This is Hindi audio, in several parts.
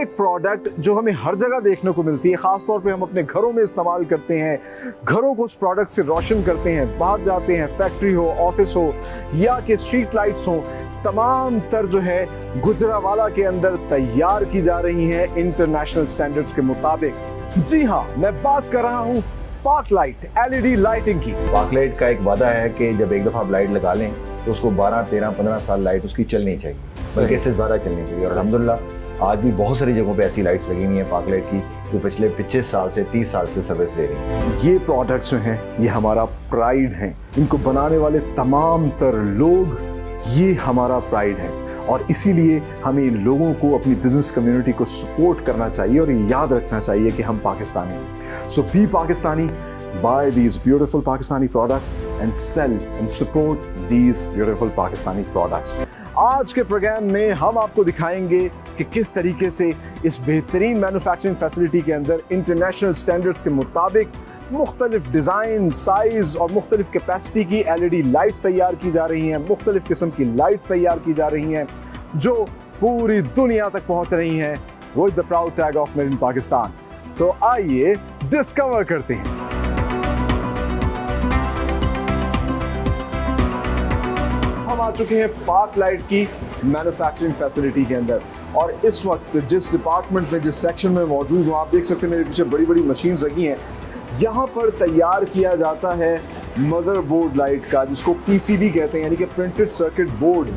एक प्रोडक्ट जो हमें हर जगह देखने को मिलती है, ख़ास तौर पे हम अपने घरों में इस्तेमाल करते हैं, घरों को उस प्रोडक्ट से रोशन करते हैं, बाहर जाते हैं, फैक्ट्री हो, ऑफिस हो या कि स्ट्रीट लाइट्स हो, तमाम तर जो है गुजरावाला के अंदर तैयार की जा रही हैं इंटरनेशनल स्टैंडर्ड्स के मुताबिक। जी हाँ, मैं बात कर रहा हूँ पार्क लाइट LED लाइटिंग की। पार्क लाइट का एक वादा है कि जब एक दफ़ा आप लाइट लगा लें तो उसको 12, 13, 15 साल लाइट उसकी चलनी चाहिए, बल्कि इससे ज़्यादा चलनी चाहिए। और अल्हम्दुलिल्लाह आज भी बहुत सारी जगहों पे ऐसी लाइट्स लगी हुई हैं पार्क लाइट की जो पिछले 25 साल से 30 साल से सर्विस दे रही हैं। ये प्रोडक्ट्स जो हैं ये हमारा प्राइड है, इनको बनाने वाले तमाम तर लोग ये हमारा प्राइड है और इसीलिए हमें इन लोगों को अपनी बिजनेस कम्युनिटी को सपोर्ट करना चाहिए और याद रखना चाहिए कि हम पाकिस्तानी हैं। So be Pakistani, buy these beautiful Pakistani products and sell and support these beautiful Pakistani products। आज के प्रोग्राम में हम आपको दिखाएंगे कि किस तरीके से इस बेहतरीन मैन्युफैक्चरिंग फैसिलिटी के अंदर इंटरनेशनल स्टैंडर्ड्स के मुताबिक मुख्तलिफ डिज़ाइन, साइज़ और मुख्तलिफ कैपेसिटी की LED लाइट्स तैयार की जा रही हैं, मुख्तलिफ किस्म की लाइट्स तैयार की जा रही हैं जो पूरी दुनिया तक पहुँच रही हैं with the proud tag of made in Pakistan. तो आइए डिस्कवर करते हैं। हम आ चुके हैं पार्क लाइट की मैन्युफैक्चरिंग फैसिलिटी के अंदर और इस वक्त जिस डिपार्टमेंट में, जिस सेक्शन में मौजूद हूँ, आप देख सकते हैं मेरे पीछे बड़ी बड़ी मशीन्स लगी हैं। यहाँ पर तैयार किया जाता है मदरबोर्ड लाइट का, जिसको PCB कहते हैं, यानी कि प्रिंटेड सर्किट बोर्ड।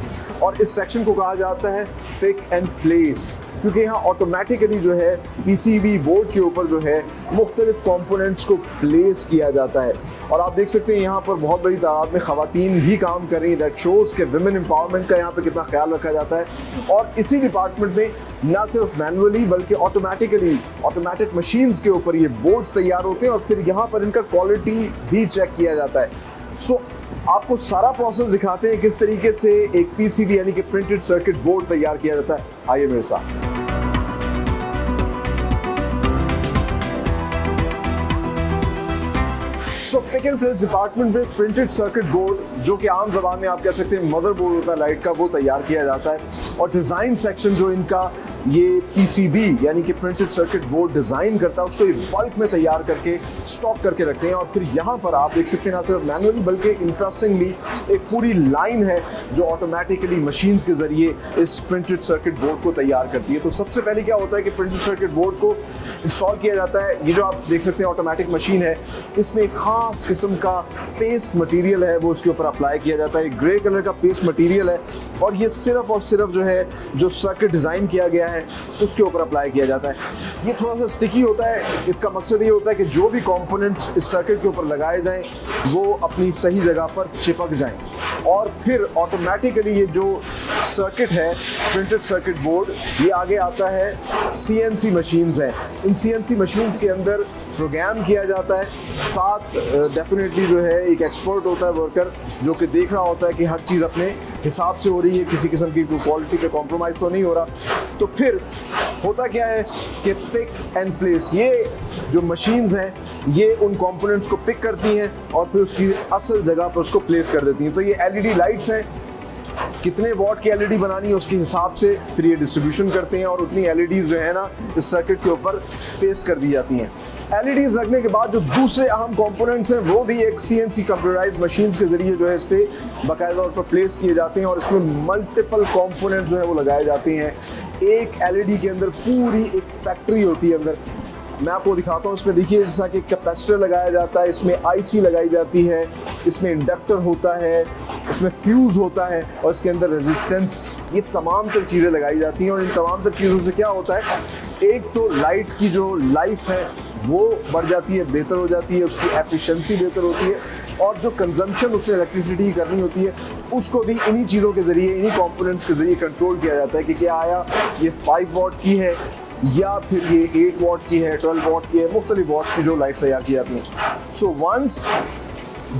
और इस सेक्शन को कहा जाता है पिक एंड प्लेस, क्योंकि यहाँ ऑटोमेटिकली जो है PCB बोर्ड के ऊपर जो है मुख्तलिफ कंपोनेंट्स को प्लेस किया जाता है। और आप देख सकते हैं यहाँ पर बहुत बड़ी तादाद में ख़वातीन भी काम कर रही हैं। दैट शोज़ कि विमेन एम्पावरमेंट का यहाँ पे कितना ख्याल रखा जाता है। और इसी डिपार्टमेंट में ना सिर्फ मैनुअली बल्कि ऑटोमेटिक मशीन्स के ऊपर ये बोर्ड्स तैयार होते हैं और फिर यहाँ पर इनका क्वालिटी भी चेक किया जाता है। सो आपको सारा प्रोसेस दिखाते हैं किस तरीके से एक PCB यानी कि प्रिंटेड सर्किट बोर्ड तैयार किया जाता है। आइए मेरे साथ। सो पिक एंड प्लेस डिपार्टमेंट में प्रिंटेड सर्किट बोर्ड, जो कि आम ज़बान में आप कह सकते हैं मदरबोर्ड होता है लाइट का, वो तैयार किया जाता है। और डिज़ाइन सेक्शन जो इनका ये PCB यानी कि प्रिंटेड सर्किट बोर्ड डिज़ाइन करता है, उसको ये बल्क में तैयार करके स्टॉक करके रखते हैं। और फिर यहाँ पर आप देख सकते हैं ना सिर्फ मैनुअली बल्कि इंटरेस्टिंगली एक पूरी लाइन है जो ऑटोमेटिकली मशीन्स के ज़रिए इस प्रिंटेड सर्किट बोर्ड को तैयार करती है। तो सबसे पहले क्या होता है कि प्रिंटेड सर्किट बोर्ड को इंस्टॉल किया जाता है। ये जो आप देख सकते हैं ऑटोमेटिक मशीन है, इसमें एक ख़ास किस्म का पेस्ट मटेरियल है वो उसके ऊपर अप्लाई किया जाता है। ग्रे कलर का पेस्ट मटेरियल है और ये सिर्फ और सिर्फ जो है जो सर्किट डिज़ाइन किया गया है उसके ऊपर अप्लाई किया जाता है। ये थोड़ा सा स्टिकी होता है। इसका मकसद ये होता है कि जो भी कंपोनेंट्स इस सर्किट के ऊपर लगाए जाएं वो अपनी सही जगह पर चिपक जाएं। और फिर ऑटोमेटिकली ये जो सर्किट है प्रिंटेड सर्किट बोर्ड, ये आगे आता है CNC मशीन्स हैं। इन CNC मशीन्स के अंदर प्रोग्राम किया जाता है। साथ डेफिनेटली जो है एक एक्सपर्ट होता है वर्कर, जो कि देख रहा होता है कि हर चीज़ अपने हिसाब से हो रही है, किसी किस्म की क्वालिटी पे कॉम्प्रोमाइज़ तो नहीं हो रहा। तो फिर होता क्या है कि पिक एंड प्लेस, ये जो मशीन्स हैं ये उन कंपोनेंट्स को पिक करती हैं और फिर उसकी असल जगह पर उसको प्लेस कर देती हैं। तो ये LED लाइट्स हैं, कितने वॉट की LED बनानी है उसके हिसाब से फिर ये डिस्ट्रीब्यूशन करते हैं और उतनी LEDs जो है ना इस सर्किट के ऊपर पेस्ट कर दी जाती हैं। LEDs लगने के बाद जो दूसरे अहम कंपोनेंट्स हैं वो भी एक CNC कंप्यूटराइज्ड मशीन्स के ज़रिए जो है इस पर बाकायदा तौर पर प्लेस किए जाते हैं और इसमें मल्टीपल कंपोनेंट जो है वो लगाए जाते हैं। एक LED के अंदर पूरी एक फैक्ट्री होती है अंदर। मैं आपको दिखाता हूँ, इसमें देखिए जैसा कि कैपेसिटर लगाया जाता है, इसमें IC लगाई जाती है, इसमें इंडक्टर होता है, इसमें फ्यूज़ होता है और इसके अंदर रेजिस्टेंस, ये तमाम तर चीज़ें लगाई जाती हैं। और इन तमाम तर चीज़ों से क्या होता है, एक तो लाइट की जो लाइफ है वो बढ़ जाती है, बेहतर हो जाती है, उसकी एफिशिएंसी बेहतर होती है और जो कंजम्पशन उससे इलेक्ट्रिसिटी की करनी होती है उसको भी इन्हीं चीज़ों के ज़रिए, इन्हीं कंपोनेंट्स के ज़रिए कंट्रोल किया जाता है कि क्या आया ये 5 वॉट की है या फिर ये 8 वॉट की है, 12 वॉट की है, मुख्तलिफ वॉट्स की जो लाइट्स तैयार की जाती हैं। सो वंस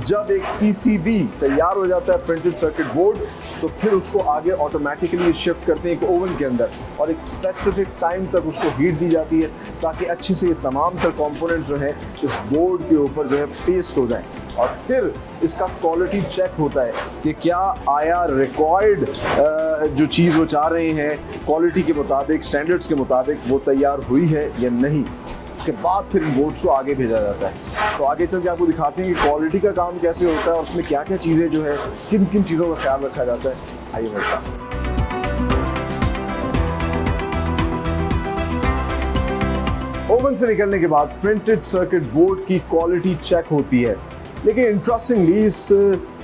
जब एक PCB तैयार हो जाता है प्रिंटेड सर्किट बोर्ड, तो फिर उसको आगे ऑटोमेटिकली शिफ्ट करते हैं एक ओवन के अंदर और एक स्पेसिफिक टाइम तक उसको हीट दी जाती है ताकि अच्छे से ये तमाम तर कंपोनेंट जो है इस बोर्ड के ऊपर जो है पेस्ट हो जाए। और फिर इसका क्वालिटी चेक होता है कि क्या आया रिक्वायर्ड जो चीज़ वो चाह रहे हैं क्वालिटी के मुताबिक, स्टैंडर्ड्स के मुताबिक वो तैयार हुई है या नहीं। उसके बाद फिर इन बोर्ड्स को आगे भेजा जाता है। तो आगे चल के आपको दिखाते हैं कि क्वालिटी का काम कैसे होता है और उसमें क्या क्या चीज़ें जो है, किन किन चीज़ों का ख्याल रखा जाता है। आइए मेरे साथ। ओवन से निकलने के बाद प्रिंटेड सर्किट बोर्ड की क्वालिटी चेक होती है, लेकिन इंटरेस्टिंगली इस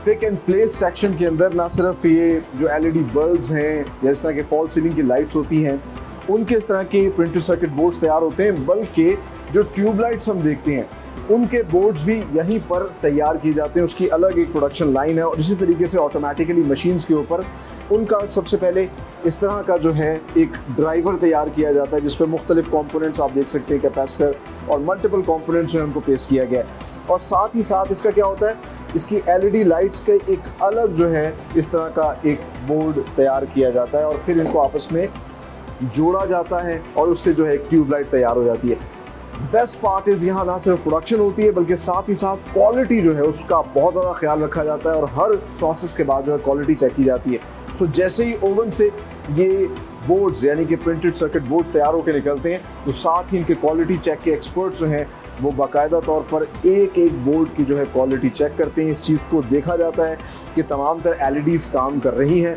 पिक एंड प्लेस सेक्शन के अंदर ना सिर्फ ये जो एलईडी बल्ब्स हैं या इस तरह के फॉल सीलिंग की लाइट्स होती हैं उनके इस तरह के प्रिंटेड सर्किट बोर्ड्स तैयार होते हैं, बल्कि जो ट्यूबलाइट्स हम देखते हैं उनके बोर्ड्स भी यहीं पर तैयार किए जाते हैं। उसकी अलग एक प्रोडक्शन लाइन है और इसी तरीके से ऑटोमेटिकली मशीन्स के ऊपर उनका सबसे पहले इस तरह का जो है एक ड्राइवर तैयार किया जाता है जिस पर मुख्तलिफ कंपोनेंट्स आप देख सकते हैं, कैपेसिटर और मल्टीपल कंपोनेंट्स जो है उनको पेश किया गया है। और साथ ही साथ इसका क्या होता है, इसकी एलईडी लाइट्स के एक अलग जो है इस तरह का एक बोर्ड तैयार किया जाता है और फिर इनको आपस में जोड़ा जाता है और उससे जो है एक ट्यूबलाइट तैयार हो जाती है। बेस्ट पार्ट इज़ यहाँ ना सिर्फ प्रोडक्शन होती है बल्कि साथ ही साथ क्वालिटी जो है उसका बहुत ज़्यादा ख्याल रखा जाता है और हर प्रोसेस के बाद जो है क्वालिटी चेक की जाती है। सो जैसे ही ओवन से ये बोर्ड्स यानी कि प्रिंटेड सर्किट बोर्ड्स तैयार होकर निकलते हैं तो साथ ही इनके क्वालिटी चेक के एक्सपर्ट्स जो हैं वो बाकायदा तौर पर एक एक बोर्ड की जो है क्वालिटी चेक करते हैं। इस चीज़ को देखा जाता है कि तमाम तरह एलईडीज़ काम कर रही हैं।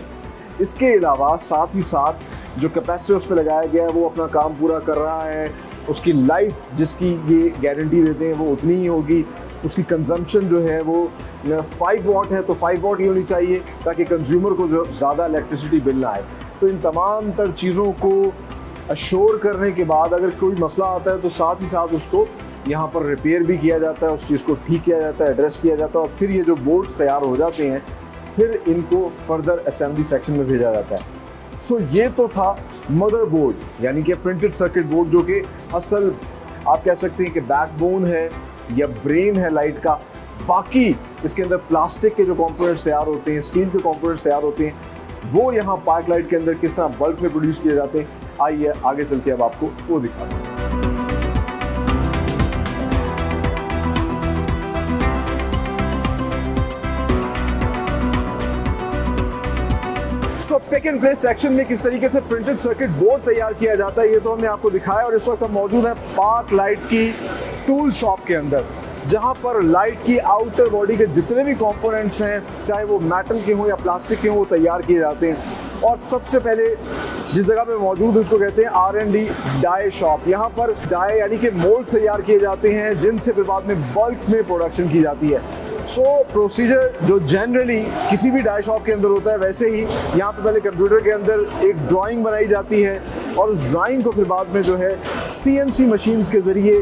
इसके अलावा साथ ही साथ जो कैपेसिटर उस पर लगाया गया है वो अपना काम पूरा कर रहा है, उसकी लाइफ जिसकी ये गारंटी देते हैं वो उतनी ही होगी, उसकी कंजम्पशन जो है वो 5 वाट है तो 5 वाट ही होनी चाहिए ताकि कंज्यूमर को जो ज़्यादा इलेक्ट्रिसिटी बिल ना आए। तो इन तमाम तर चीज़ों को अश्योर करने के बाद अगर कोई मसला आता है तो साथ ही साथ उसको यहाँ पर रिपेयर भी किया जाता है, उस चीज़ को ठीक किया जाता है, एड्रेस किया जाता है और फिर ये जो बोर्ड्स तैयार हो जाते हैं फिर इनको फर्दर असेंबली सेक्शन में भेजा जाता है। सो ये तो था मदरबोर्ड यानी कि प्रिंटेड सर्किट बोर्ड जो कि असल आप कह सकते हैं कि बैकबोन है या ब्रेन है लाइट का। बाकी इसके अंदर प्लास्टिक के जो कंपोनेंट्स तैयार होते हैं, स्टील के कंपोनेंट्स तैयार होते हैं, वो यहाँ पार्क लाइट के अंदर किस तरह बल्क में प्रोड्यूस किए जाते हैं। आइए आगे चल के अब आपको वो दिखाते हैं। सो पिक एंड प्लेस सेक्शन में किस तरीके से प्रिंटेड सर्किट बोर्ड तैयार किया जाता है ये तो हमने आपको दिखाया और इस वक्त हम मौजूद हैं पार्क लाइट की टूल शॉप के अंदर, जहां पर लाइट की आउटर बॉडी के जितने भी कंपोनेंट्स हैं चाहे वो मेटल के हों या प्लास्टिक के हों वो तैयार किए जाते हैं। और सबसे पहले जिस जगह पे मौजूद है उसको कहते हैं R&D डाई शॉप। यहाँ पर डाई यानी कि मोल्ड तैयार किए जाते हैं जिनसे फिर बाद में बल्क में प्रोडक्शन की जाती है। सो प्रोसीजर जो जनरली किसी भी डाई शॉप के अंदर होता है वैसे ही यहाँ पे पहले कंप्यूटर के अंदर एक ड्राइंग बनाई जाती है और उस ड्राइंग को फिर बाद में जो है CNC मशीन्स के ज़रिए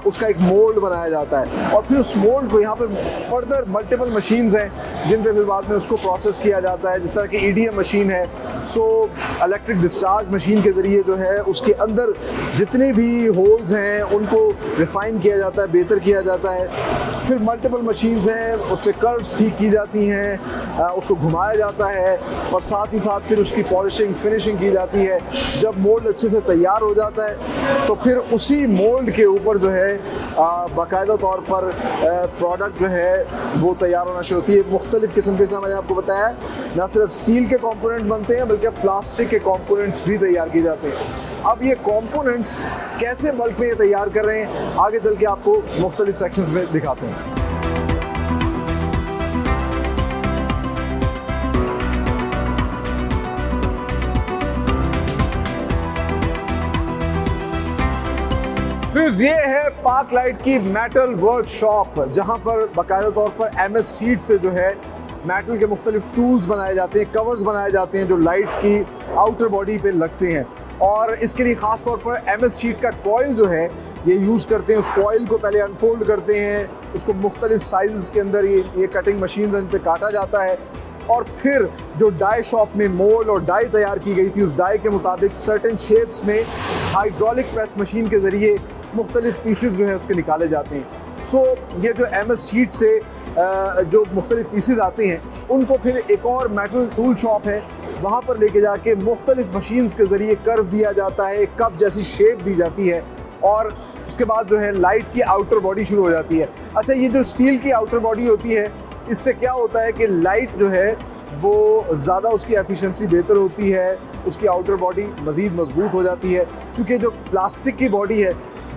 उसका एक मोल्ड बनाया जाता है और फिर उस मोल्ड को यहाँ पे फर्दर मल्टीपल मशीन्स हैं जिन पे फिर बाद में उसको प्रोसेस किया जाता है। जिस तरह की EDM मशीन है, सो इलेक्ट्रिक डिस्चार्ज मशीन के ज़रिए जो है उसके अंदर जितने भी होल्स हैं उनको रिफाइन किया जाता है, बेहतर किया जाता है। फिर मल्टीपल मशीन्स हैं, उस पर कर्व्स ठीक की जाती हैं, उसको घुमाया जाता है और साथ ही साथ फिर उसकी पॉलिशिंग फिनिशिंग की जाती है। जब मोल्ड अच्छे से तैयार हो जाता है तो फिर उसी मोल्ड के ऊपर जो है बाकायदा तौर पर प्रोडक्ट जो है वो तैयार होना शुरू होती है। मुख्तलिफ़ किस्म के मैंने आपको बताया ना सिर्फ स्टील के कंपोनेंट बनते हैं बल्कि प्लास्टिक के कंपोनेंट्स भी तैयार किए जाते हैं। अब ये कंपोनेंट्स कैसे बल्क में ये तैयार कर रहे हैं आगे चल के आपको मुख्तलिफ सेक्शंस में दिखाते हैं। ये है पार्क लाइट की मेटल वर्कशॉप जहां पर बाकायदा तौर पर MS शीट से जो है मेटल के मुख्तलिफ टूल्स बनाए जाते हैं, कवर्स बनाए जाते हैं जो लाइट की आउटर बॉडी पे लगते हैं और इसके लिए ख़ास तौर पर MS शीट का कॉइल जो है ये यूज़ करते हैं। उस कॉइल को पहले अनफोल्ड करते हैं, उसको मुख्तलिफ साइज़ के अंदर ये कटिंग मशीन इन पर काटा जाता है और फिर जो डाई शॉप में मोल्ड और डाई तैयार की गई थी उस डाई के मुताबिक सर्टेन शेप्स में हाइड्रोलिक प्रेस मशीन के ज़रिए मुख्तलिफ पीसेस जो है उसके निकाले जाते हैं। सो ये जो MS शीट से जो मुख्तलिफ पीसेस आते हैं उनको फिर एक और मेटल टूल शॉप है वहाँ पर लेके जाके मुख्तलिफ मशीन्स के ज़रिए कर्व दिया जाता है, एक कप जैसी शेप दी जाती है और उसके बाद जो है लाइट की आउटर बॉडी शुरू हो जाती है। अच्छा, ये जो स्टील की आउटर बॉडी होती है, इससे क्या होता है कि लाइट जो है वो ज़्यादा उसकी एफिशिएंसी बेहतर होती है, उसकी आउटर बॉडी मज़ीद मजबूत हो जाती है, क्योंकि जो प्लास्टिक की बॉडी है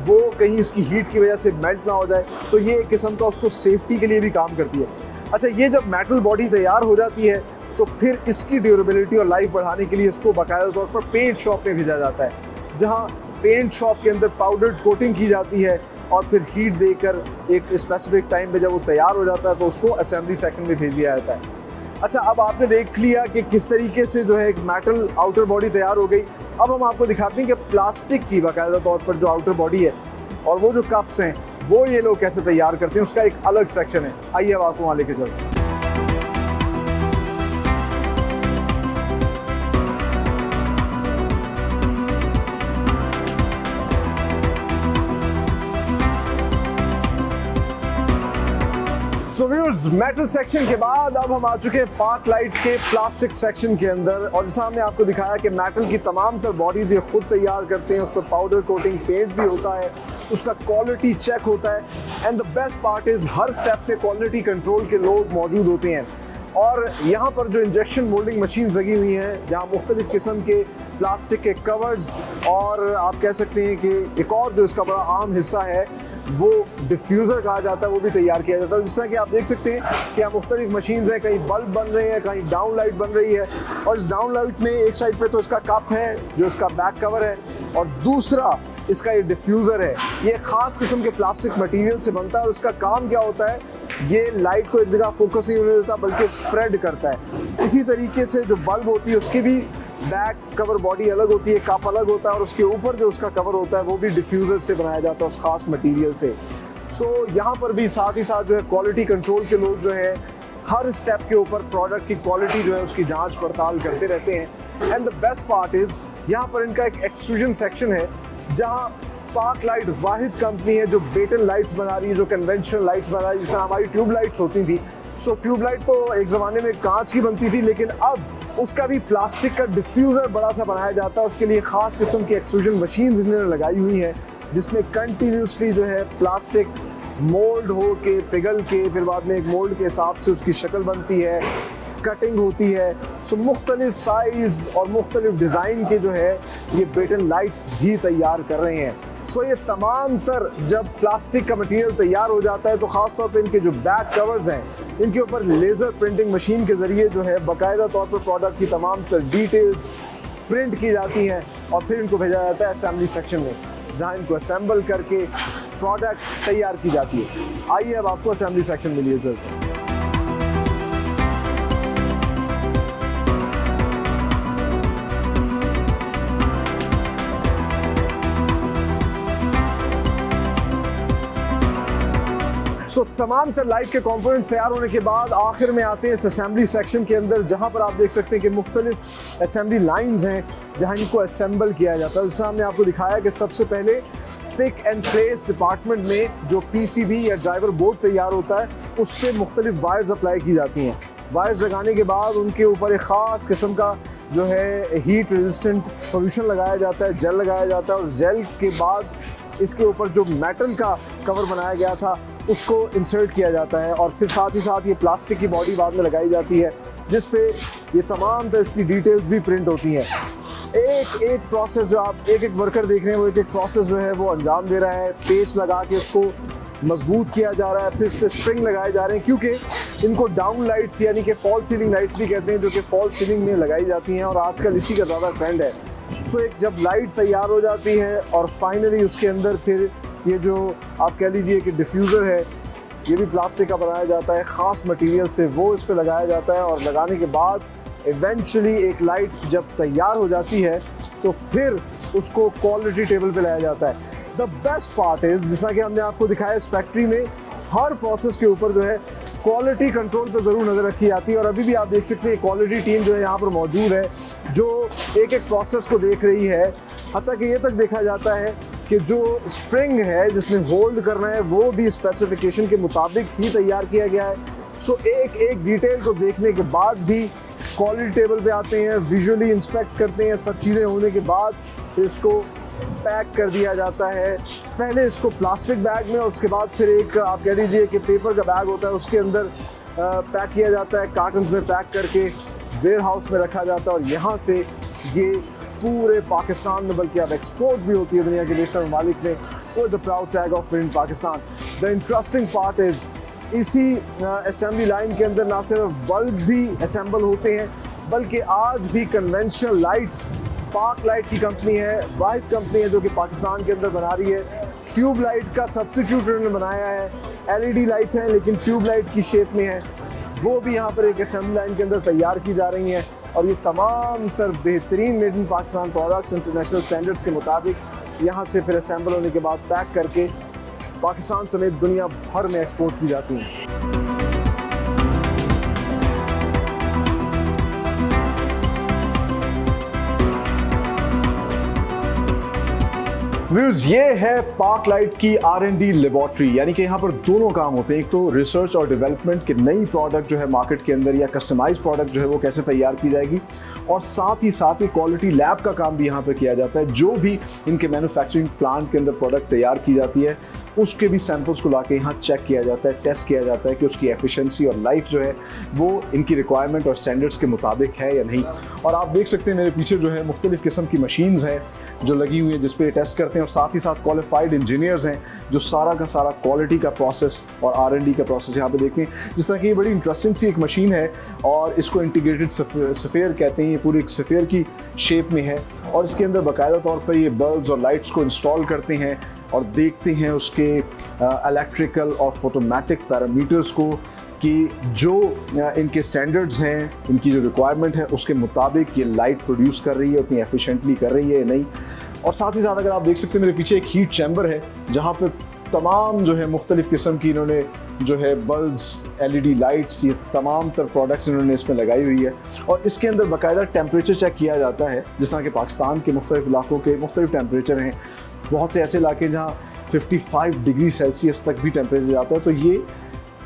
वो कहीं इसकी हीट की वजह से मेल्ट ना हो जाए, तो ये एक किस्म का उसको सेफ्टी के लिए भी काम करती है। अच्छा, ये जब मेटल बॉडी तैयार हो जाती है तो फिर इसकी ड्यूरेबिलिटी और लाइफ बढ़ाने के लिए इसको बाकायदा तौर पर पेंट शॉप में भेजा जाता है, जहाँ पेंट शॉप के अंदर पाउडर्ड कोटिंग की जाती है और फिर हीट देकर एक स्पेसिफिक टाइम पे जब वो तैयार हो जाता है तो उसको असेंबली सेक्शन में भेज दिया जाता है। अच्छा, अब आपने देख लिया कि किस तरीके से जो है एक मेटल आउटर बॉडी तैयार हो गई। अब हम आपको दिखाते हैं कि प्लास्टिक की बाकायदा तौर पर जो आउटर बॉडी है और वो जो कप्स हैं वो ये लोग कैसे तैयार करते हैं, उसका एक अलग सेक्शन है। आइए अब आपको वहाँ लेके चलते हैं। सो व्यूअर्स, मेटल सेक्शन के बाद अब हम आ चुके हैं पार्क लाइट के प्लास्टिक सेक्शन के अंदर, और जैसा हमने आपको दिखाया कि मेटल की तमाम तर बॉडीज ये खुद तैयार करते हैं, उस पर पाउडर कोटिंग पेंट भी होता है, उसका क्वालिटी चेक होता है, and the best part is her step पे क्वालिटी कंट्रोल के लोग मौजूद होते हैं। और यहाँ पर जो इंजेक्शन मोल्डिंग मशीन लगी हुई हैं, जहाँ मुख्तलिफ़ किस्म के प्लास्टिक के कवर्स और आप कह सकते हैं कि एक और जो इसका बड़ा आम हिस्सा है वो डिफ्यूज़र कहा जाता है, वो भी तैयार किया जाता है। जिस तरह कि आप देख सकते हैं कि यहाँ मुख्तलिफ मशीन्स हैं, कहीं बल्ब बन रहे हैं, कहीं डाउन लाइट बन रही है, और इस डाउन लाइट में एक साइड पे तो इसका कप है जो इसका बैक कवर है, और दूसरा इसका ये डिफ्यूज़र है। ये ख़ास किस्म के प्लास्टिक मटेरियल से बनता है और उसका काम क्या होता है, ये लाइट को एक जगह फोकस नहीं होने देता बल्कि स्प्रेड करता है। इसी तरीके से जो बल्ब होती है उसकी भी बैक कवर बॉडी अलग होती है, कप अलग होता है, और उसके ऊपर जो उसका कवर होता है वो भी डिफ्यूज़र से बनाया जाता है उस ख़ास मटेरियल से। सो यहाँ पर भी साथ ही साथ जो है क्वालिटी कंट्रोल के लोग जो है हर स्टेप के ऊपर प्रोडक्ट की क्वालिटी जो है उसकी जांच पड़ताल करते रहते हैं। And the best part is यहाँ पर इनका एक एक्सट्रूजन सेक्शन है, जहाँ पार्क लाइट वाहिद कंपनी है जो बेटन लाइट्स बना रही है, जो कन्वेंशनल लाइट्स बना रही है, जिस तरह हमारी ट्यूब लाइट्स होती थी। सो ट्यूब लाइट तो एक ज़माने में कांच की बनती थी, लेकिन अब उसका भी प्लास्टिक का डिफ्यूज़र बड़ा सा बनाया जाता है। उसके लिए ख़ास किस्म की एक्सट्रूजन मशीन्स इन्होंने लगाई हुई हैं, जिसमें कंटिन्यूसली जो है प्लास्टिक मोल्ड हो के पिघल के फिर बाद में एक मोल्ड के हिसाब से उसकी शक्ल बनती है, कटिंग होती है। सो मुख्तलिफ साइज़ और मुख्तलिफ डिज़ाइन के जो है ये बेटन लाइट्स भी तैयार कर रहे हैं। सो ये तमाम तर जब प्लास्टिक का मटेरियल तैयार हो जाता है तो ख़ास तौर पे इनके जो बैक कवर्स हैं, इनके ऊपर लेज़र प्रिंटिंग मशीन के ज़रिए जो है बाकायदा तौर पर प्रोडक्ट की तमाम तर डिटेल्स प्रिंट की जाती हैं और फिर इनको भेजा जाता है असेंबली सेक्शन में, जहाँ इनको असेंबल करके प्रोडक्ट तैयार की जाती है। आइए अब आपको असेंबली सेक्शन में लिए चलते हैं। सो तमाम तर लाइट के कंपोनेंट्स तैयार होने के बाद आखिर में आते हैं इस असेंबली सेक्शन के अंदर, जहाँ पर आप देख सकते हैं कि मुख्तलिफ असेंबली लाइंस हैं जहाँ इनको असेंबल किया जाता है। उससे हमने आपको दिखाया कि सबसे पहले पिक एंड प्लेस डिपार्टमेंट में जो PCB या ड्राइवर बोर्ड तैयार होता है उस पर मुख्तलिफ वायर्स अप्लाई की जाती हैं। वायर्स लगाने के बाद उनके ऊपर एक ख़ास किस्म का जो है हीट रेजिस्टेंट सोल्यूशन लगाया जाता है, जेल लगाया जाता है, और जेल के बाद इसके ऊपर जो मेटल का कवर बनाया गया था उसको इंसर्ट किया जाता है, और फिर साथ ही साथ ये प्लास्टिक की बॉडी बाद में लगाई जाती है जिस पे ये तमाम तरह इसकी डिटेल्स भी प्रिंट होती हैं। एक एक प्रोसेस जो आप एक एक वर्कर देख रहे हैं वो एक एक प्रोसेस जो है वो अंजाम दे रहा है। पेच लगा के उसको मजबूत किया जा रहा है, फिर इस पर स्प्रिंग लगाए जा रहे हैं, क्योंकि इनको डाउन लाइट्स यानी कि फॉल सीलिंग लाइट्स भी कहते हैं, जो कि फॉल सीलिंग में लगाई जाती हैं और आजकल इसी का ज़्यादा ट्रेंड है। सो एक जब लाइट तैयार हो जाती है और फाइनली उसके अंदर फिर ये जो आप कह लीजिए कि डिफ्यूज़र है, ये भी प्लास्टिक का बनाया जाता है ख़ास मटेरियल से, वो इस पे लगाया जाता है, और लगाने के बाद इवेंचुअली एक लाइट जब तैयार हो जाती है तो फिर उसको क्वालिटी टेबल पे लाया जाता है। द बेस्ट पार्ट इज़, जिस तरह कि हमने आपको दिखाया इस फैक्ट्री में हर प्रोसेस के ऊपर जो है क्वालिटी कंट्रोल पे ज़रूर नज़र रखी जाती है, और अभी भी आप देख सकते हैं क्वालिटी टीम जो है यहाँ पर मौजूद है जो एक एक प्रोसेस को देख रही है। हत्ता कि ये तक देखा जाता है कि जो स्प्रिंग है जिसने होल्ड करना है वो भी स्पेसिफिकेशन के मुताबिक ही तैयार किया गया है। सो एक एक डिटेल को देखने के बाद भी क्वालिटी टेबल पे आते हैं, विजुअली इंस्पेक्ट करते हैं, सब चीज़ें होने के बाद फिर इसको पैक कर दिया जाता है पहले इसको प्लास्टिक बैग में और उसके बाद फिर एक आप कह लीजिए कि पेपर का बैग होता है उसके अंदर पैक किया जाता है, कार्टन्स में पैक करके वेयर हाउस में रखा जाता है और यहाँ से ये पूरे पाकिस्तान में, बल्कि अब एक्सपोर्ट भी होती है दुनिया के बेशतर ममालिक में with the proud tag of made in Pakistan. The interesting part is इसी असेंबली लाइन के अंदर ना सिर्फ बल्ब भी असेंबल होते हैं बल्कि आज भी कन्वेंशनल लाइट्स पाक लाइट की कंपनी है, वाहिद कंपनी है जो कि पाकिस्तान के अंदर बना रही है। ट्यूब लाइट का सब्स्टिट्यूट उन्होंने बनाया है, एलईडी लाइट्स हैं लेकिन ट्यूब लाइट की शेप में है, वो भी यहाँ पर एक असेंबली लाइन के अंदर तैयार की जा रही हैं और ये तमाम तर बेहतरीन made in Pakistan products international standards के मुताबिक यहाँ से फिर असेंबल होने के बाद पैक करके पाकिस्तान समेत दुनिया भर में एक्सपोर्ट की जाती हैं। व्यूज, ये है पाक लाइट की R&D लेबॉर्ट्री, यानी कि यहाँ पर दोनों काम होते हैं। एक तो रिसर्च और डेवलपमेंट के नई प्रोडक्ट जो है मार्केट के अंदर या कस्टमाइज प्रोडक्ट जो है वो कैसे तैयार की जाएगी, और साथ ही क्वालिटी लैब का काम भी यहाँ पर किया जाता है। जो भी इनके मैन्युफैक्चरिंग प्लांट के अंदर प्रोडक्ट तैयार की जाती है उसके भी सैंपल्स को लाके यहाँ चेक किया जाता है, टेस्ट किया जाता है कि उसकी एफिशिएंसी और लाइफ जो है वो इनकी रिक्वायरमेंट और स्टैंडर्ड्स के मुताबिक है या नहीं। और आप देख सकते हैं मेरे पीछे जो है मुख्तलिफ किस्म की मशीन्स हैं जो लगी हुई हैं जिस पे टेस्ट करते हैं, और साथ ही साथ क्वालिफाइड इंजीनियर्स हैं जो सारा का सारा क्वालिटी का प्रोसेस और R&D का प्रोसेस यहाँ पे देखते हैं। जिस तरह की ये बड़ी इंटरेस्टिंग सी एक मशीन है और इसको इंटीग्रेटेड सफ़ेयर कहते हैं। ये पूरी एक सफ़ेयर की शेप में है और इसके अंदर बाकायदा तौर पर ये बल्ब्स और लाइट्स को इंस्टॉल करते हैं और देखते हैं उसके इलेक्ट्रिकल और फोटोमेटिक पैरामीटर्स को कि जो इनके स्टैंडर्ड्स हैं, इनकी जो रिक्वायरमेंट है उसके मुताबिक ये लाइट प्रोड्यूस कर रही है, उतनी एफिशिएंटली कर रही है या नहीं। और साथ ही साथ अगर आप देख सकते हैं मेरे पीछे एक हीट चैम्बर है जहाँ पे तमाम जो है मुख्तलिफ किस्म की इन्होंने जो है बल्ब्स, LED लाइट्स, ये तमाम तर प्रोडक्ट्स इन्होंने इसमें लगाई हुई है और इसके अंदर बाकायदा टेम्परेचर चेक किया जाता है। जिस तरह के पाकिस्तान के मुख्तलिफ इलाकों के मुख्तलिफ टेम्परेचर हैं, बहुत से ऐसे इलाके जहाँ 55 डिग्री सेल्सियस तक भी टेम्परेचर जाता है, तो ये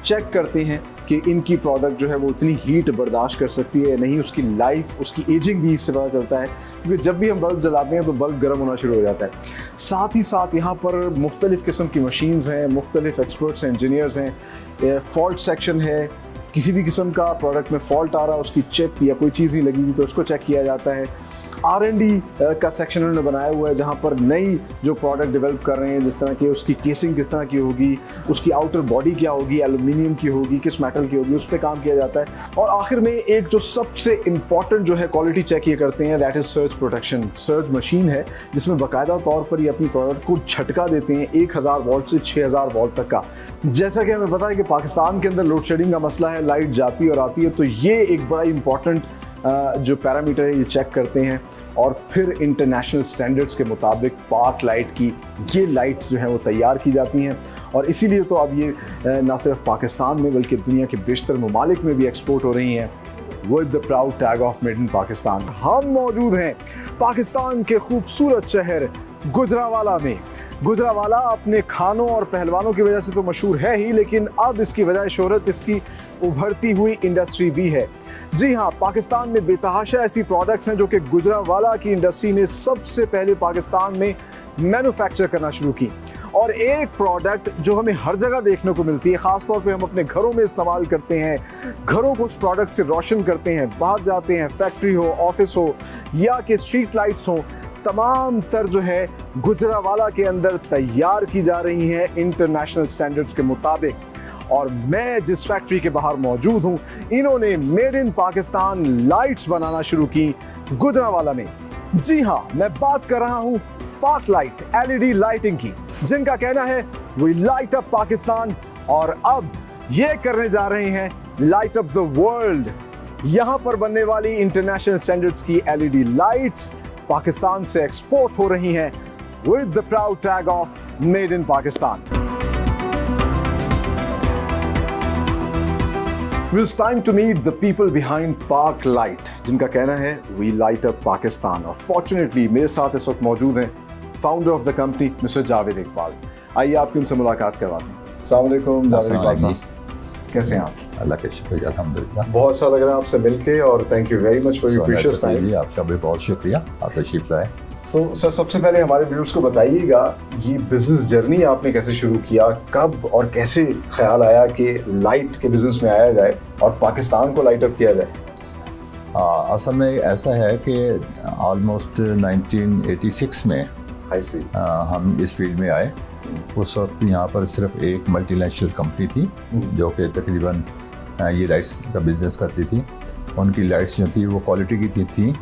चेक करते हैं कि इनकी प्रोडक्ट जो है वो इतनी हीट बर्दाश्त कर सकती है या नहीं। उसकी लाइफ, उसकी एजिंग भी इससे पता चलता है, क्योंकि जब भी हम बल्ब जलाते हैं तो बल्ब गर्म होना शुरू हो जाता है। साथ ही साथ यहाँ पर मुख्तलिफ़ किस्म की मशीन्स हैं, मुख्तलिफ एक्सपर्ट्स हैं, इंजीनियर्स हैं, फॉल्ट सेक्शन है, किसी भी किस्म का प्रोडक्ट में फॉल्ट आ रहा है, उसकी चिप या कोई चीज़ नहीं लगी हुई तो उसको चेक किया जाता है। R&D का सेक्शन उन्होंने बनाया हुआ है जहाँ पर नई जो प्रोडक्ट डेवलप कर रहे हैं, जिस तरह की उसकी केसिंग किस तरह की होगी, उसकी आउटर बॉडी क्या होगी, एल्युमिनियम की होगी, किस मेटल की होगी, उस पर काम किया जाता है। और आखिर में एक जो सबसे इम्पॉर्टेंट जो है क्वालिटी चेक ये करते हैं, that is surge protection. Surge machine है जिसमें बाकायदा तौर पर ये अपनी प्रोडक्ट को झटका देते हैं 1000 वोल्ट से 6000 वोल्ट तक का। जैसा कि हमें पता है कि पाकिस्तान के अंदर लोड शेडिंग का मसला है, लाइट जाती और आती है, तो ये एक बड़ा इंपॉर्टेंट जो पैरामीटर है ये चेक करते हैं और फिर इंटरनेशनल स्टैंडर्ड्स के मुताबिक पाक लाइट की ये लाइट्स जो हैं वो तैयार की जाती हैं। और इसीलिए तो अब ये ना सिर्फ पाकिस्तान में बल्कि दुनिया के बेशतर ममालिक में भी एक्सपोर्ट हो रही हैं with the proud tag of made in Pakistan. हम मौजूद हैं पाकिस्तान के खूबसूरत शहर गुजरावाला में। गुजरावाला अपने खानों और पहलवानों की वजह से तो मशहूर है ही, लेकिन अब इसकी वजह शोहरत इसकी उभरती हुई इंडस्ट्री भी है। जी हाँ, पाकिस्तान में बेतहाशा ऐसी प्रोडक्ट्स हैं जो कि गुजरावाला की इंडस्ट्री ने सबसे पहले पाकिस्तान में मैन्युफैक्चर करना शुरू की। और एक प्रोडक्ट जो हमें हर जगह देखने को मिलती है, ख़ास तौर पे हम अपने घरों में इस्तेमाल करते हैं, घरों को उस प्रोडक्ट से रोशन करते हैं, बाहर जाते हैं, फैक्ट्री हो, ऑफिस हो या कि स्ट्रीट लाइट्स हो, तमाम तर जो है गुजरावाला के अंदर तैयार की जा रही हैं इंटरनेशनल स्टैंडर्ड्स के मुताबिक। और मैं जिस फैक्ट्री के बाहर मौजूद हूँ, इन्होंने मेड इन पाकिस्तान लाइट्स बनाना शुरू की गुजरावाला में। जी हाँ, मैं बात कर रहा हूँ पाक लाइट LED लाइटिंग की, जिनका कहना है वी लाइट अप पाकिस्तान, और अब ये करने जा रहे हैं लाइट अप द वर्ल्ड। यहाँ पर बनने वाली इंटरनेशनल स्टैंडर्ड्स की LED लाइट्स पाकिस्तान से एक्सपोर्ट हो रही हैं with the proud tag of made in Pakistan. It's time to meet the people behind Park Light, जिनका कहना है we light up पाकिस्तान। और फॉर्चुनेटली मेरे साथ इस वक्त मौजूद हैं founder of the company mister Javed Iqbal. आइए आपकी उनसे मुलाकात करवाते हैं। अस्सलाम वालेकुम जावेद इकबाल साहब, कैसे हैं आप? अल्लाह का शुक्रिया, अल्हम्दुलिल्लाह। बहुत अच्छा लग रहा है आपसे मिलके और thank you very much for your precious time. आपका भी बहुत शुक्रिया, आप तशरीफ लाए। सर सबसे पहले हमारे व्यूअर्स को बताइएगा ये बिजनेस जर्नी आपने कैसे शुरू किया, कब और कैसे ख्याल आया कि लाइट के बिजनेस में आया जाए और पाकिस्तान को लाइट अप किया जाए? असल में ऐसा है कि ऑलमोस्ट 1986 में हम इस फील्ड में आए। उस वक्त यहाँ पर सिर्फ एक मल्टीनेशनल कंपनी थी जो कि तकरीबन ये लाइट्स का बिज़नेस करती थी। उनकी लाइट्स जो थी वो क्वालिटी की थी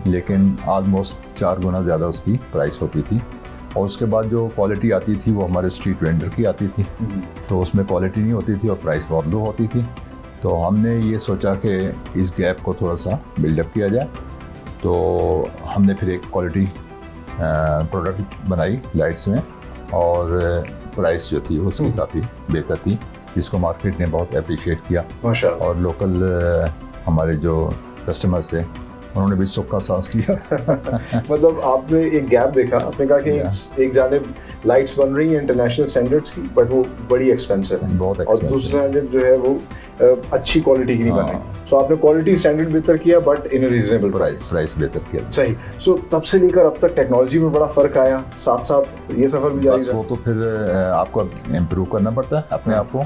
लेकिन ऑलमोस्ट 4 गुना ज़्यादा उसकी प्राइस होती थी। और उसके बाद जो क्वालिटी आती थी वो हमारे स्ट्रीट वेंडर की आती थी, तो उसमें क्वालिटी नहीं होती थी और प्राइस बहुत लो होती थी। तो हमने ये सोचा कि इस गैप को थोड़ा सा बिल्डअप किया जाए, तो हमने फिर एक क्वालिटी प्रोडक्ट बनाई लाइट्स में और प्राइस जो थी उसकी काफ़ी बेहतर थी, जिसको मार्केट ने बहुत अप्रिशिएट किया। माशाअल्लाह। और लोकल हमारे जो कस्टमर्स थे उन्होंने भी सुख का सांस लिया। मतलब आपने एक गैप देखा, आपने कहा कि एक जानिब लाइट्स बन रही हैं इंटरनेशनल स्टैंडर्ड्स की बट वो बड़ी एक्सपेंसिव है, बहुत और एक्सपेंसिव दूसरी जानिब जो है वो अच्छी क्वालिटी की नहीं बन रही। सो आपने क्वालिटी स्टैंडर्ड बेहतर किया but in a reasonable price बेहतर किया। सही। सो तब से लेकर अब तक टेक्नोलॉजी में बड़ा फ़र्क आया, साथ साथ ये सफ़र भी जारी बस वो तो फिर आपको इम्प्रूव करना पड़ता है अपने आप को,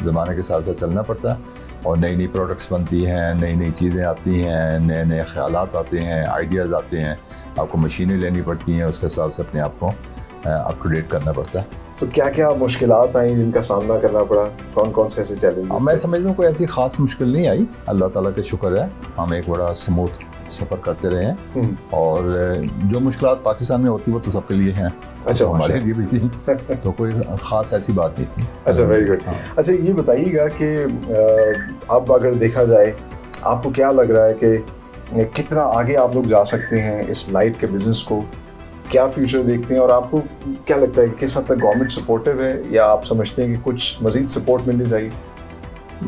ज़माने के साथ साथ चलना पड़ता है और नई नई प्रोडक्ट्स बनती हैं, नई नई चीज़ें आती हैं, नए नए ख्यालात आते हैं, आइडियाज़ आते हैं, आपको मशीनें लेनी पड़ती हैं, उसके हिसाब से अपने आप को अप टू डेट करना पड़ता है। सो क्या क्या मुश्किलात आई जिनका सामना करना पड़ा, कौन कौन से ऐसे चैलेंजेस? मैं समझता हूँ कोई ऐसी ख़ास मुश्किल नहीं आई, अल्लाह ताला का शुक्र है, हम एक बड़ा स्मूथ सफ़र करते रहे हैं। और जो मुश्किलात पाकिस्तान में होती वो तो सबके लिए हैं, अच्छा, हमारे लिए भी थी, तो कोई ख़ास ऐसी बात नहीं थी। अच्छा, वेरी गुड। अच्छा, ये बताइएगा कि अब अगर देखा जाए आपको क्या लग रहा है कि कितना आगे आप लोग जा सकते हैं इस लाइट के बिजनेस को, क्या फ्यूचर देखते हैं और आपको क्या लगता है कि किस हद तक गवर्नमेंट सपोर्टिव है या आप समझते हैं कि कुछ मज़ीद सपोर्ट मिलनी चाहिए?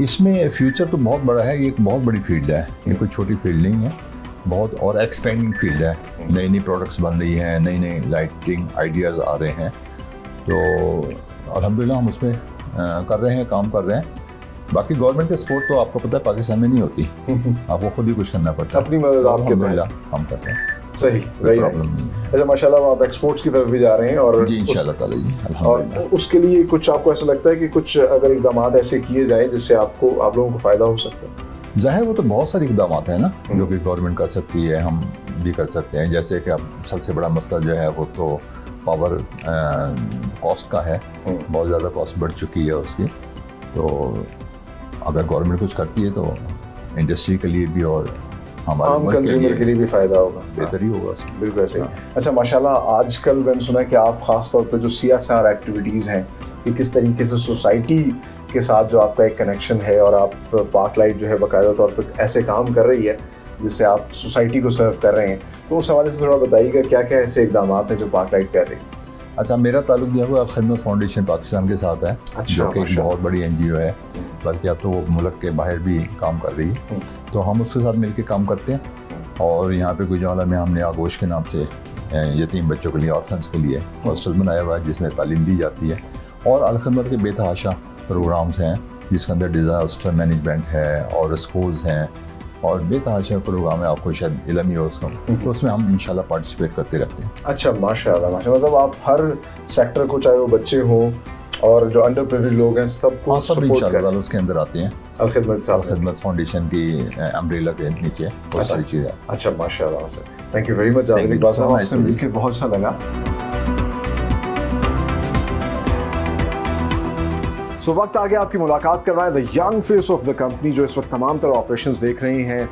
इसमें फ्यूचर तो बहुत बड़ा है, ये एक बहुत बड़ी फील्ड है, ये कोई छोटी फील्ड नहीं है, बहुत और एक्सपेंडिंग फील्ड है। नई नई प्रोडक्ट्स बन रही हैं, नई नई लाइटिंग आइडियाज़ आ रहे हैं, तो अल्हम्दुलिल्लाह हम उसमें कर रहे हैं, काम कर रहे हैं। बाकी गवर्नमेंट के सपोर्ट तो आपको पता है पाकिस्तान में नहीं होती, आपको खुद ही कुछ करना पड़ता है, अपनी मदद आपके हम करते हैं। सही, वेरी नाइस। अच्छा, माशाल्लाह आप एक्सपोर्ट्स की तरफ भी जा रहे हैं और जी इंशाल्लाह ताला जी, और उसके लिए कुछ आपको ऐसा लगता है कि कुछ अगर इक़दामात ऐसे किए जाएं जिससे आप लोगों को फ़ायदा हो सकता है? ज़ाहिर वो तो बहुत सारे इक़दाम हैं ना जो कि गवर्नमेंट कर सकती है, हम भी कर सकते हैं। जैसे कि अब सबसे बड़ा मसला जो है वो तो पावर कॉस्ट का है, बहुत ज़्यादा कॉस्ट बढ़ चुकी है उसकी, तो अगर गवर्नमेंट कुछ करती है तो इंडस्ट्री के लिए भी और हमारे आम कंज्यूमर के लिए भी फ़ायदा होगा, बेहतर ही होगा उसमें। बिल्कुल ऐसे ही। अच्छा, माशाल्लाह आजकल मैंने सुना है कि आप ख़ास तौर पर जो CSR एक्टिविटीज़ हैं कि किस तरीके से सोसाइटी के साथ जो आपका एक कनेक्शन है और आप पार्क लाइट जो है बाकायदा तौर पर ऐसे काम कर रही है जिससे आप सोसाइटी को सर्व कर रहे हैं, तो उस हवाले से थोड़ा बताइएगा क्या क्या ऐसे इक़दाम हैं जो पार्क लाइट कर रही है? अच्छा, मेरा ताल्लुक जो है वो खिदमत फाउंडेशन पाकिस्तान के साथ है, जो कि एक बहुत बड़ी NGO है, बल्कि अब तो वो मुल्क के बाहर भी काम कर रही है, तो हम उसके साथ मिलकर काम करते हैं। और यहाँ पे गुजरावाला में हमने आगोश के नाम से यतीम बच्चों के लिए, ऑर्फन्स के लिए हॉस्टल बनाया हुआ है जिसमें तालीम दी जाती है, और अलखदमत के बेतहाशा प्रोग्राम्स हैं जिसके अंदर डिज़ास्टर मैनेजमेंट है और स्कूल्स हैं और बेतहाशा प्रोग्राम है, आपको शायद इल्म ही हो उसका, तो उसमें हम इंशाल्लाह पार्टिसिपेट करते रहते हैं। अच्छा, माशाल्लाह माशाल्लाह, मतलब आप हर सेक्टर को, चाहे वो बच्चे हों और जो अंडर प्रिविलेज लोग हैं, सबको सब इंशाल्लाह उसके अंदर आते हैं। अलखिदमत फाउंडेशन की अम्ब्रेला के नीचे बहुत सारी चीज़ें। अच्छा, माशाल्लाह, thank you very much Javed Iqbal साहब, आपसे मिलकर बहुत अच्छा लगा। सो वक्त आ गया आपकी मुलाकात करवाएं the young face of the company जो इस वक्त तमाम तरह ऑपरेशंस देख रहे हैं,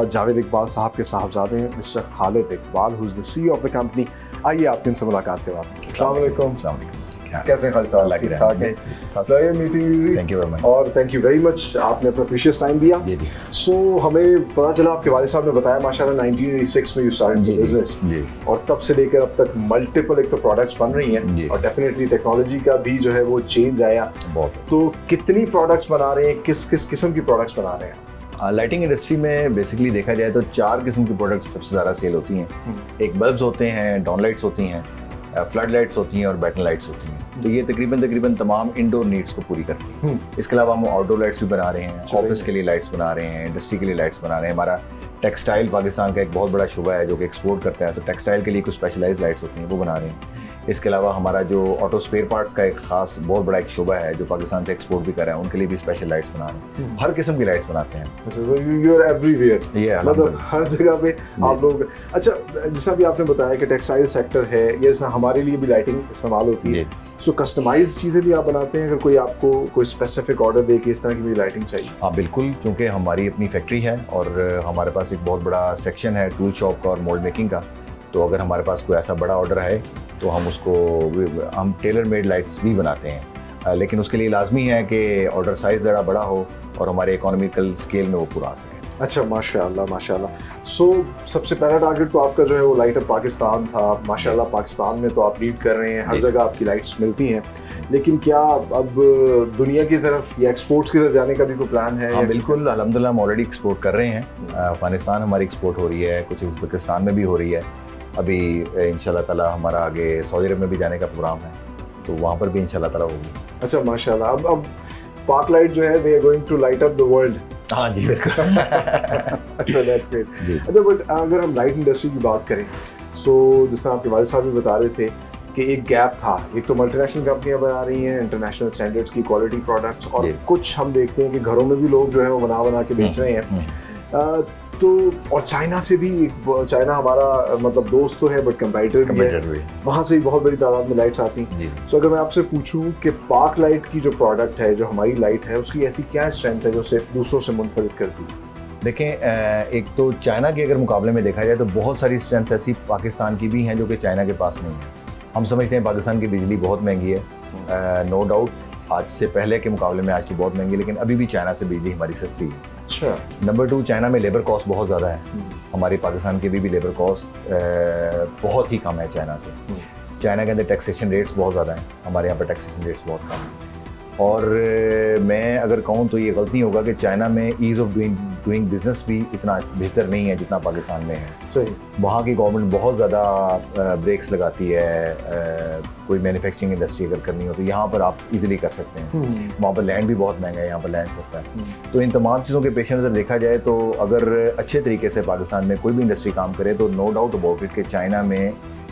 जावेद इकबाल साहब के साहबजादे हैं mister Khalid Iqbal, who is the CEO of the company. आइए आपकी इनसे मुलाकात करवाते हैं। अस्सलाम वालेकुम। कैसे हैं खालिद साहब? ठीक ठाक है। Meeting, thank you very much, और थैंक यू वेरी मच, आपने अपना प्रीशियस टाइम दिया। सो हमें पता चला आपके वालिद साहब ने बताया माशाल्लाह 1986 में यू स्टार्टेड द बिजनेस, और तब से लेकर अब तक मल्टीपल एक तो प्रोडक्ट्स बन रही हैं और डेफिनेटली टेक्नोलॉजी का भी जो है वो चेंज आया बहुत। तो कितनी प्रोडक्ट्स बना रहे हैं, किस किस किस्म की प्रोडक्ट्स बना रहे हैं? लाइटिंग इंडस्ट्री में बेसिकली देखा जाए तो 4 किस्म की प्रोडक्ट्स सबसे ज़्यादा सेल होती हैं। एक बल्ब्स होते हैं, डाउन लाइट्स होती हैं, फ्लड लाइट्स होती हैं और बैटन लाइट्स होती हैं। तो ये तकरीबन तमाम इंडोर नीड्स को पूरी करती हैं। इसके अलावा हम आउटडोर लाइट्स भी बना रहे हैं, ऑफिस के लिए लाइट्स बना रहे हैं, इंडस्ट्री के लिए लाइट्स बना रहे हैं। हमारा टेक्सटाइल पाकिस्तान का एक बहुत बड़ा शुबा है जो कि एक्सपोर्ट करता है, तो टेक्सटाइल के लिए कुछ स्पेशलाइज्ड लाइट्स होती हैं वो बना रहे हैं। इसके अलावा हमारा जो ऑटो स्पेयर पार्ट्स का एक खास बहुत बड़ा एक शुबा है जो पाकिस्तान से एक्सपोर्ट भी कर रहा है, उनके लिए भी स्पेशल लाइट्स बना रहे हैं। हर किस्म की लाइट्स बनाते हैं। अच्छा, so you are everywhere. मतलब हर जगह पे आप लोग। अच्छा, जैसा भी आपने बताया कि टेक्सटाइल सेक्टर है, ये जैसा हमारे लिए भी लाइटिंग इस्तेमाल होती है, सो कस्टमाइज चीज़ें भी आप बनाते हैं? अगर कोई आपको कोई स्पेसिफिक ऑर्डर दे कि इस तरह की भी लाइटिंग चाहिए? हाँ बिल्कुल, क्योंकि हमारी अपनी फैक्ट्री है और हमारे पास एक बहुत बड़ा सेक्शन है टूल शॉप का और मोल्ड मेकिंग का। तो अगर हमारे पास कोई ऐसा बड़ा ऑर्डर है तो हम टेलर मेड लाइट्स भी बनाते हैं, लेकिन उसके लिए लाजमी है कि ऑर्डर साइज़ ज़रा बड़ा हो और हमारे इकोनॉमिकल स्केल में वो पूरा आ सके। अच्छा, माशाल्लाह माशाल्लाह। सो सबसे पहला टारगेट तो आपका जो है वो लाइट अप पाकिस्तान था। माशाल्लाह पाकिस्तान में तो आप लीड कर रहे हैं, हर जगह आपकी लाइट्स मिलती हैं, लेकिन क्या अब दुनिया की तरफ या एक्सपोर्ट्स की तरफ जाने का भी कोई प्लान है? हाँ बिल्कुल, अल्हम्दुलिल्लाह हम ऑलरेडी एक्सपोर्ट कर रहे हैं। अफगानिस्तान हमारी एक्सपोर्ट हो रही है, कुछ उज़्बेकिस्तान में भी हो रही है। अभी इंशाल्लाह ताला हमारा आगे सऊदी अरब में भी जाने का प्रोग्राम है, तो वहाँ पर भी इंशाल्लाह ताला होगी। अच्छा माशाल्लाह। अब पाक लाइट जो है they are going to light up the world. हाँ जी बिल्कुल। अच्छा, दैट्स ग्रेट। अच्छा, बट अगर हम लाइट इंडस्ट्री की बात करें, सो जिस तरह आपके वालिद साहब भी बता रहे थे कि एक गैप था, एक तो मल्टीनेशनल कंपनियां बना रही हैं इंटरनेशनल स्टैंडर्ड्स की क्वालिटी प्रोडक्ट्स, और कुछ हम देखते हैं कि घरों में भी लोग जो है वो बना के बेच रहे हैं। तो और चाइना से भी, चाइना हमारा मतलब दोस्त तो है बट कंपेटिटर भी है, वहाँ से भी बहुत बड़ी तादाद में लाइट्स आती हैं। सो अगर मैं आपसे पूछूं कि पाक लाइट की जो प्रोडक्ट है, जो हमारी लाइट है, उसकी ऐसी क्या स्ट्रेंथ है जो उसे दूसरों से मुनफरिद करती है? देखें, एक तो चाइना के अगर मुकाबले में देखा जाए तो बहुत सारी स्ट्रेंथ्स ऐसी पाकिस्तान की भी हैं जो कि चाइना के पास नहीं है। हम समझते हैं पाकिस्तान की बिजली बहुत महंगी है, नो डाउट आज से पहले के मुकाबले में आज की बहुत महंगी, लेकिन अभी भी चाइना से बिजली हमारी सस्ती है। अच्छा। नंबर 2, चाइना में लेबर कॉस्ट बहुत ज़्यादा है, हमारे पाकिस्तान की भी लेबर कॉस्ट बहुत ही कम है चाइना से। चाइना के अंदर टैक्सेशन रेट्स बहुत ज़्यादा हैं, हमारे यहाँ पर टैक्सेशन रेट्स बहुत कम हैं। और मैं अगर कहूँ तो ये गलती होगा कि चाइना में ईज़ ऑफ डूइंग बिजनेस भी इतना बेहतर नहीं है जितना पाकिस्तान में है। सही। वहाँ की गवर्नमेंट बहुत ज़्यादा ब्रेक्स लगाती है, कोई मैन्युफैक्चरिंग इंडस्ट्री अगर करनी हो तो यहाँ पर आप इजीली कर सकते हैं। वहाँ पर लैंड भी बहुत महंगा है, यहाँ पर लैंड सस्ता है। तो इन तमाम चीज़ों के पेश नज़र देखा जाए तो अगर अच्छे तरीके से पाकिस्तान में कोई भी इंडस्ट्री काम करे तो नो डाउट अबाउट इट कि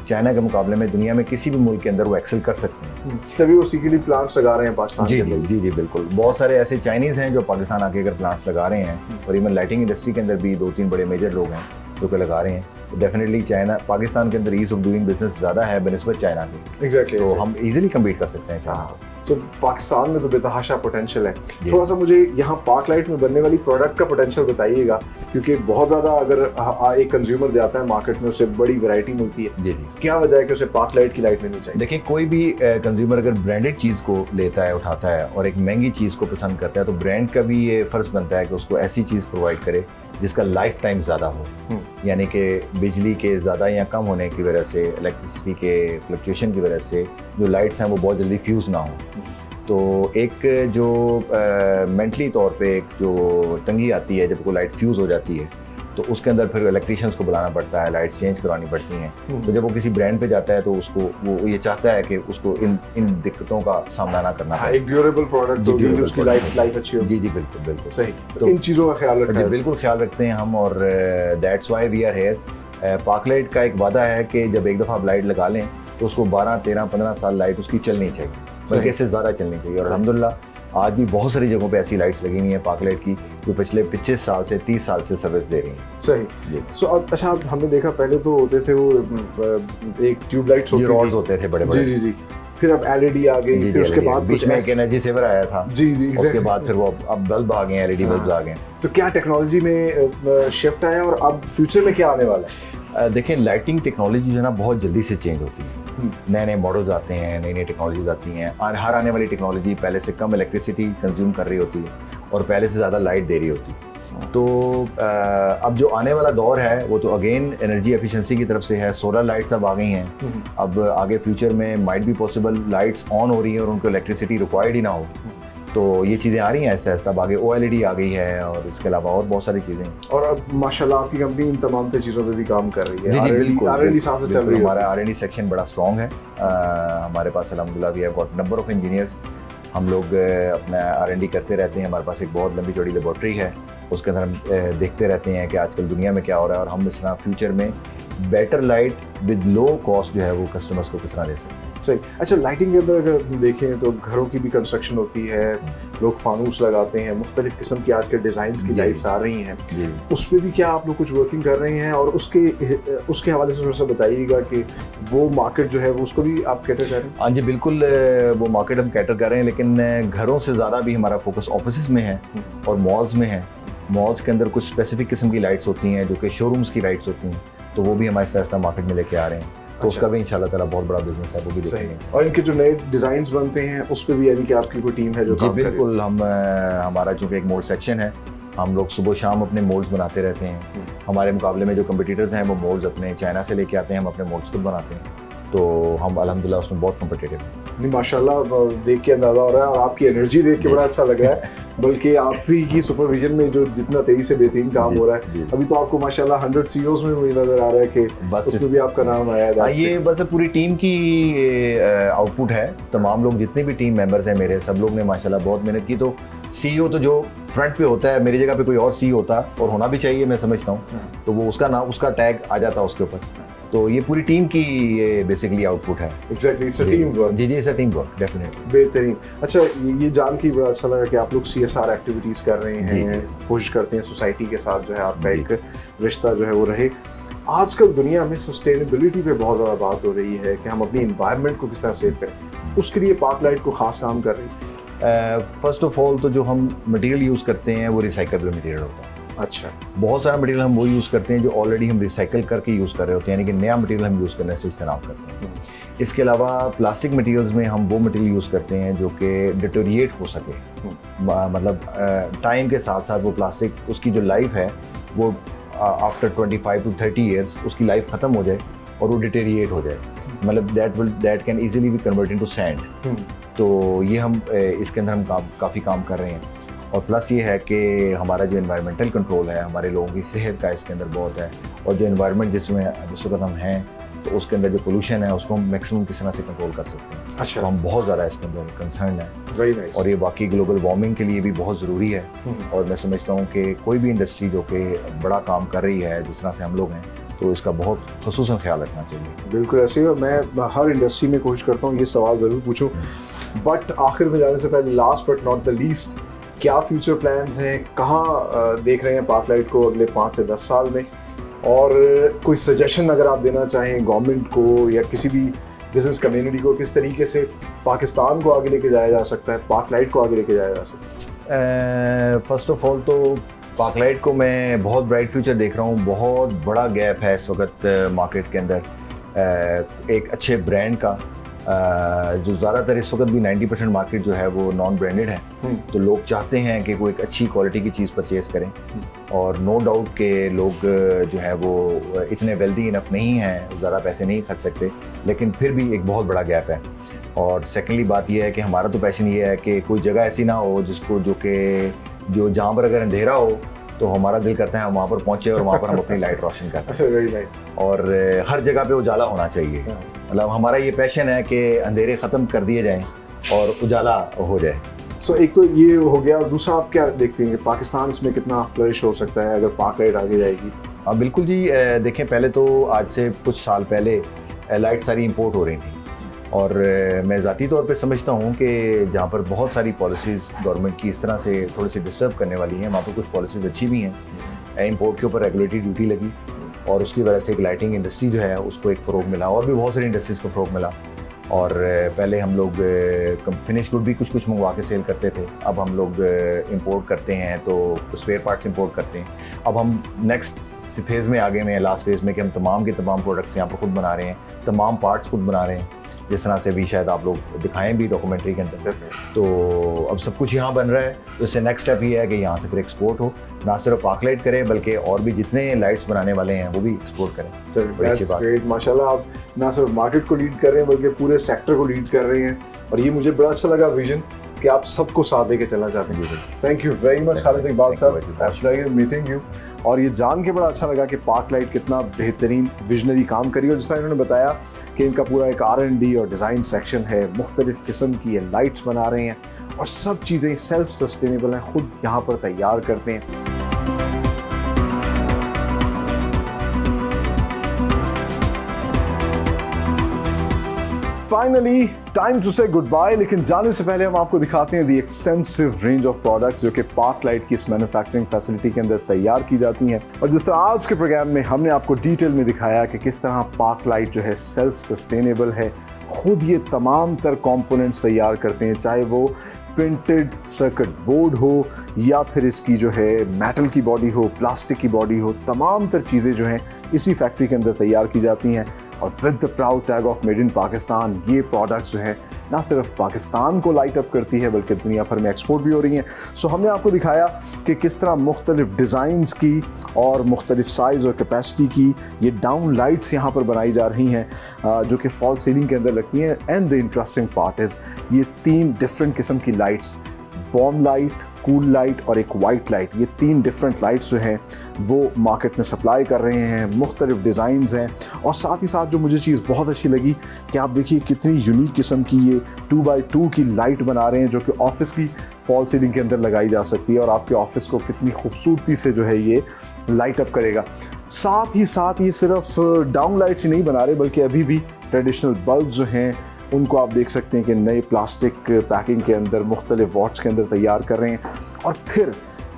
चाइना के मुकाबले में दुनिया में किसी भी मुल्क के अंदर वो एक्सेल कर सकते हैं। तभी वो उसी के लिए प्लांट्स लगा रहे हैं पाकिस्तान। जी बिल्कुल, बहुत सारे ऐसे चाइनीज़ हैं जो पाकिस्तान आके अगर प्लांट्स लगा रहे हैं, और इवन लाइटिंग इंडस्ट्री के अंदर भी 2-3 बड़े मेजर लोग हैं जो कि लगा रहे हैं। तो डेफिनेटली पाकिस्तान के अंदर ईज़ ऑफ डूइंग बिजनेस ज़्यादा है बनस्बत चाइना के। एग्जैक्टली। तो हम इजीली कम्पीट कर सकते हैं चाइना को। सो पाकिस्तान में तो बेतहाशा पोटेंशियल है। थोड़ा सा मुझे यहाँ पाक लाइट में बनने वाली प्रोडक्ट का पोटेंशियल बताइएगा, क्योंकि बहुत ज़्यादा अगर एक कंज्यूमर जाता है मार्केट में, उसे बड़ी वैरायटी मिलती है। जी। क्या वजह है कि उसे पाक लाइट की लाइट लेनी चाहिए? देखिए, कोई भी कंज्यूमर अगर ब्रांडेड चीज़ को लेता है, उठाता है और एक महंगी चीज़ को पसंद करता है, तो ब्रांड का भी ये फ़र्ज़ बनता है कि उसको ऐसी चीज़ प्रोवाइड करे जिसका लाइफ टाइम ज़्यादा हो। यानी कि बिजली के ज़्यादा या कम होने की वजह से, इलेक्ट्रिसिटी के फ्लक्चुएशन की वजह से जो लाइट्स हैं वो बहुत जल्दी फ्यूज़ ना हो। तो एक जो मेंटली तौर पे एक जो तंगी आती है जब कोई लाइट फ्यूज़ हो जाती है, तो उसके अंदर फिर इलेक्ट्रीशियंस को बुलाना पड़ता है, लाइट्स चेंज करवानी पड़ती हैं। तो जब वो किसी ब्रांड पे जाता है तो वो ये चाहता है कि उसको इन दिक्कतों का सामना ना करना पड़े। एक ड्यूरेबल प्रोडक्ट होगी, उसकी लाइफ अच्छी हो। जी बिल्कुल सही। तो इन चीज़ों का ख्याल रखना है। बिल्कुल ख्याल रखते हैं हम, और that's why we are here. Pak light का एक वादा है कि जब एक दफ़ा आप लाइट लगा लें तो उसको 12, 13, 15 साल लाइट उसकी चलनी चाहिए, बल्कि इससे ज़्यादा चलनी चाहिए। और अल्हम्दुलिल्लाह आज भी बहुत सारी जगहों पे ऐसी लाइट्स लगी हुई हैं पाक लाइट की जो पिछले 25 साल से 30 साल से सर्विस दे रही हैं। सही। सो अच्छा, हमने देखा पहले तो होते थे वो एक ट्यूब लाइट्स होते थे बड़े। जी। फिर अब LED आ गई, फिर उसके बाद बीच में एक एनर्जी सेवर आया था। जी। उसके बाद फिर वो अब बल्ब आ गए हैं, LED बल्ब आ गए हैं। सो क्या टेक्नोलॉजी में शिफ्ट आया और अब फ्यूचर में क्या आने वाला है? देखें, लाइटिंग टेक्नोलॉजी जो है ना बहुत जल्दी से चेंज होती है। नए मॉडल्स आते हैं, नई टेक्नोलॉजीज आती हैं, और हर आने वाली टेक्नोलॉजी पहले से कम इलेक्ट्रिसिटी कंज्यूम कर रही होती है और पहले से ज़्यादा लाइट दे रही होती है। तो अब जो आने वाला दौर है वो तो अगेन एनर्जी एफिशिएंसी की तरफ से है। सोलर लाइट्स अब आ गई हैं। अब आगे फ्यूचर में माइट भी पॉसिबल लाइट्स ऑन हो रही हैं और उनको इलेक्ट्रिसिटी रिक्वायर्ड ही ना हो। तो ये चीज़ें आ रही हैं ऐसे ऐसे। अब आगे OLED आ गई है और इसके अलावा और बहुत सारी चीज़ें। और अब माशाल्लाह आपकी कंपनी इन तमाम चीज़ों पे भी काम कर रही है। जी बिल्कुल। R&D साथ चल रही है। हमारा R&D सेक्शन बड़ा स्ट्रॉन्ग है। हमारे पास अल्हम्दुलिल्लाह we have got number of engineers. हम लोग अपना R&D करते रहते हैं। हमारे पास एक बहुत लंबी चौड़ी लेबॉर्ट्री है उसके अंदर हम देखते रहते हैं कि आजकल दुनिया में क्या हो रहा है और हम इस तरह फ्यूचर में better light with low cost जो है वो कस्टमर्स को किस तरह दे सकते हैं। सही। अच्छा, लाइटिंग के अंदर अगर हम देखें तो घरों की भी कंस्ट्रक्शन होती है, लोग फानूस लगाते हैं, मुख्तलिफ किस्म की आजकल डिज़ाइंस की लाइट्स आ रही हैं, उस पर भी क्या आप लोग कुछ वर्किंग कर रहे हैं? और उसके हवाले से थोड़ा सा बताइएगा कि वो मार्केट जो है वो उसको भी आप कैटर कर रहे हैं? हाँ जी बिल्कुल, वो मार्केट हम कैटर कर रहे हैं, लेकिन घरों से ज़्यादा भी हमारा फोकस ऑफिस में है और मॉल्स में है। मॉल्स के अंदर कुछ स्पेसिफिक किस्म की लाइट्स होती हैं जो कि शोरूम्स की लाइट्स होती हैं, तो वो भी हम आहिस्ता आहिस्ता मार्केट में लेके आ रहे हैं। तो उसका भी इंशाल्लाह ताला बहुत बड़ा बिजनेस है, वो भी देखेंगे। और इनके जो नए डिज़ाइंस बनते हैं उस पर भी यानी कि आपकी कोई टीम है जो जी बिल्कुल, हम हमारा चूँकि एक मोल्ड सेक्शन है, हम लोग सुबह शाम अपने मोल्ड्स बनाते रहते हैं। हमारे मुकाबले में जो कंपटीटर्स हैं वो मोल्ड्स अपने चाइना से लेके आते हैं, हम अपने मोल्ड्स खुद बनाते हैं, तो हम अल्हम्दुलिल्लाह उसमें बहुत कम्पिटिटिव हैं। नहीं माशाल्लाह, देख के अंदाज़ा हो रहा है और आपकी एनर्जी देख के बड़ा अच्छा लग रहा है। बल्कि आप ही की सुपरविजन में जो जितना तेजी से बेहतरीन काम हो रहा है, अभी तो आपको माशाल्लाह 100 CEOs में मुझे नज़र आ रहा है कि बस उसमें भी आपका नाम आया है। ये बस पूरी टीम की आउटपुट है। तमाम लोग जितने भी टीम मेंबर्स हैं मेरे, सब लोग ने माशाल्लाह बहुत मेहनत की। तो CEO तो जो फ्रंट पे होता है, मेरी जगह पे कोई और CEO होता और होना भी चाहिए, मैं समझता हूँ, तो वो उसका नाम, उसका टैग आ जाता उसके ऊपर। तो ये पूरी टीम की ये बेसिकली आउटपुट है। Exactly, it's a team work. जी, it's a team work, definitely. बेहतरीन। अच्छा, ये जान के बड़ा अच्छा लगा कि आप लोग CSR एक्टिविटीज़ कर रहे हैं, कोशिश करते हैं सोसाइटी के साथ जो है आपका एक रिश्ता जो है वो रहे। आजकल दुनिया में सस्टेनेबिलिटी पे बहुत ज़्यादा बात हो रही है कि हम अपनी इन्वायरमेंट को किस तरह सेव करें, उसके लिए पार्कलाइट को ख़ास काम कर रही है। फर्स्ट ऑफ ऑल तो जो हम मटेरियल यूज़ करते हैं वो रिसाइकेबल मटेरियल होता है। अच्छा, बहुत सारा मटेरियल हम वो यूज़ करते हैं जो ऑलरेडी हम रिसाइकिल करके यूज़ कर रहे होते हैं, यानी कि नया मटेरियल हम यूज़ करने से इस्तेमाल करते हैं। इसके अलावा प्लास्टिक मटेरियल्स में हम वो मटेरियल यूज़ करते हैं जो कि डिटोरिएट हो सके, मतलब टाइम के साथ साथ वो प्लास्टिक, उसकी जो लाइफ है वो आफ्टर 25 to 30 ईयर्स उसकी लाइफ ख़त्म हो जाए और वो डिटेरिएट हो जाए, मतलब that can easily B convert into sand. तो ये हम इसके अंदर हम काफ़ी काम कर रहे हैं। और प्लस ये है कि हमारा जो एनवायरमेंटल कंट्रोल है, हमारे लोगों की सेहत का इसके अंदर बहुत है, और जो एनवायरनमेंट जिस वक्त हम हैं तो उसके अंदर जो पोल्यूशन है उसको हम मैक्सिमम किस तरह से कंट्रोल कर सकते हैं। अच्छा, तो हम बहुत ज़्यादा इसके अंदर कंसर्न है। Very nice. और ये बाकी ग्लोबल वार्मिंग के लिए भी बहुत ज़रूरी है। और मैं समझता हूँ कि कोई भी इंडस्ट्री जो कि बड़ा काम कर रही है जिस तरह से हम लोग हैं, तो इसका बहुत ख़ुसूसन ख्याल रखना चाहिए। बिल्कुल ऐसे ही, और मैं हर इंडस्ट्री में कोशिश करता हूँ ये सवाल ज़रूर पूछूं। बट आखिर में जाने से पहले, last but not the least, क्या फ्यूचर प्लान्स हैं, कहाँ देख रहे हैं पार्कलाइट को अगले 5 से 10 साल में? और कोई सजेशन अगर आप देना चाहें गवर्नमेंट को या किसी भी बिजनेस कम्युनिटी को, किस तरीके से पाकिस्तान को आगे लेके जाया जा सकता है, पार्कलाइट को आगे लेके जाया जा सकता है? फर्स्ट ऑफ ऑल तो पार्कलाइट को मैं बहुत ब्राइट फ्यूचर देख रहा हूँ। बहुत बड़ा गैप है इस वक्त मार्केट के अंदर एक अच्छे ब्रांड का, जो ज़्यादातर इस वक्त भी 90% मार्केट जो है वो नॉन ब्रांडेड है। तो लोग चाहते हैं कि कोई एक अच्छी क्वालिटी की चीज़ परचेज़ करें, और नो डाउट के लोग जो है वो इतने वेल्दी इनफ नहीं हैं, ज़्यादा पैसे नहीं खर्च सकते, लेकिन फिर भी एक बहुत बड़ा गैप है। और सेकेंडली बात यह है कि हमारा तो पैशन ये है कि कोई जगह ऐसी ना हो जिसको जो जहाँ पर अगर अंधेरा हो तो हमारा दिल करता है हम वहाँ पर पहुँचे और वहाँ पर हम अपनी लाइट रोशन करते हैं। Very nice. और हर जगह पे उजाला होना चाहिए। मतलब हमारा ये पैशन है कि अंधेरे ख़त्म कर दिए जाएं और उजाला हो जाए। सो एक तो ये हो गया, और दूसरा आप क्या देखते हैं कि पाकिस्तान इसमें कितना फ्लरिश हो सकता है अगर पार्कलाइट आगे जाएगी? हाँ बिल्कुल जी, देखें पहले तो आज से कुछ साल पहले लाइट सारी इंपोर्ट हो रही थी, और मैं ज़ाती तौर पे समझता हूँ कि जहाँ पर बहुत सारी पॉलिसीज़ गवर्नमेंट की इस तरह से थोड़ी सी डिस्टर्ब करने वाली हैं, वहाँ पर कुछ पॉलिसीज़ अच्छी भी हैं। इंपोर्ट के ऊपर रेगुलेटरी ड्यूटी लगी और उसकी वजह से एक लाइटिंग इंडस्ट्री जो है उसको एक फ़रोग मिला, और भी बहुत सारी इंडस्ट्रीज़ को फ़रोग मिला। और पहले हम लोग फिनिश गुड भी कुछ मंगवा के सेल करते थे, अब हम लोग इंपोर्ट करते हैं, तो स्पेयर पार्ट्स इंपोर्ट करते हैं। अब हम नेक्स्ट फेज़ में आगे में, लास्ट फेज़ में, कि हम तमाम के तमाम प्रोडक्ट्स यहाँ पर खुद बना रहे हैं, तमाम पार्ट्स खुद बना रहे हैं, जिस तरह से भी शायद आप लोग दिखाएं भी डॉक्यूमेंट्री के अंदर। तो अब सब कुछ यहाँ बन रहा है, तो इससे नेक्स्ट स्टेप ये है कि यहाँ से फिर एक्सपोर्ट हो, ना सिर्फ पार्कलाइट करें बल्कि और भी जितने लाइट्स बनाने वाले हैं वो भी एक्सपोर्ट करें। दैट्स ग्रेट, माशाल्लाह। आप ना सिर्फ मार्केट को लीड कर रहे हैं बल्कि पूरे सेक्टर को लीड कर रहे हैं, और ये मुझे बड़ा अच्छा लगा विजन कि आप सबको साथ लेके चलना चाहते हैं। Thank you very much Khalid Iqbal साहब, मीटिंग यू। और ये जान के बड़ा अच्छा लगा कि पार्कलाइट कितना बेहतरीन विजनरी काम करी, और जिस तरह इन्होंने बताया कि इनका पूरा एक R&D और डिज़ाइन सेक्शन है, मुख्तलिफ़ किस्म की ये लाइट्स बना रहे हैं, और सब चीज़ें सेल्फ सस्टेनेबल हैं, ख़ुद यहाँ पर तैयार करते हैं। फाइनली टाइम टू से गुड बाय, लेकिन जाने से पहले हम आपको दिखाते हैं दी एक्सटेंसिव रेंज ऑफ प्रोडक्ट्स जो कि पार्कलाइट की इस मैन्युफैक्चरिंग फैसिलिटी के अंदर तैयार की जाती हैं। और जिस तरह आज के प्रोग्राम में हमने आपको डिटेल में दिखाया कि किस तरह पार्कलाइट जो है सेल्फ सस्टेनेबल है, खुद ये तमाम तर कंपोनेंट्स तैयार करते हैं, चाहे वो प्रिंटेड सर्किट बोर्ड हो या फिर इसकी जो है मेटल की बॉडी हो, प्लास्टिक की बॉडी हो, तमाम तर चीज़ें जो हैं इसी फैक्ट्री के अंदर तैयार की जाती हैं। और with the proud tag of made in Pakistan ये प्रोडक्ट्स जो है ना सिर्फ पाकिस्तान को लाइट अप करती है बल्कि दुनिया भर में एक्सपोर्ट भी हो रही हैं। सो हमने आपको दिखाया कि किस तरह मुख्तलिफ डिज़ाइंस की और मुख्तलिफ साइज़ और कैपेसिटी की ये डाउन लाइट्स यहाँ पर बनाई जा रही हैं जो कि फॉल सीलिंग के अंदर लगती हैं। And the interesting part is ये 3 डिफरेंट किस्म की lights, warm light, cool light और एक वाइट लाइट, ये 3 डिफरेंट लाइट्स जो हैं वो मार्केट में सप्लाई कर रहे हैं। मुख्तलिफ डिज़ाइंस हैं और साथ ही साथ जो मुझे चीज़ बहुत अच्छी लगी कि आप देखिए कितनी यूनिक किस्म की ये 2x2 की लाइट बना रहे हैं जो कि ऑफिस की फॉल सीलिंग के अंदर लगाई जा सकती है और आपके ऑफिस को कितनी खूबसूरती से जो है ये लाइट अप करेगा। साथ ही साथ ये सिर्फ डाउन लाइट्स ही नहीं बना रहे बल्कि अभी भी ट्रेडिशनल बल्ब जो हैं उनको आप देख सकते हैं कि नए प्लास्टिक पैकिंग के अंदर मुख्तलिफ वॉट्स के अंदर तैयार कर रहे हैं। और फिर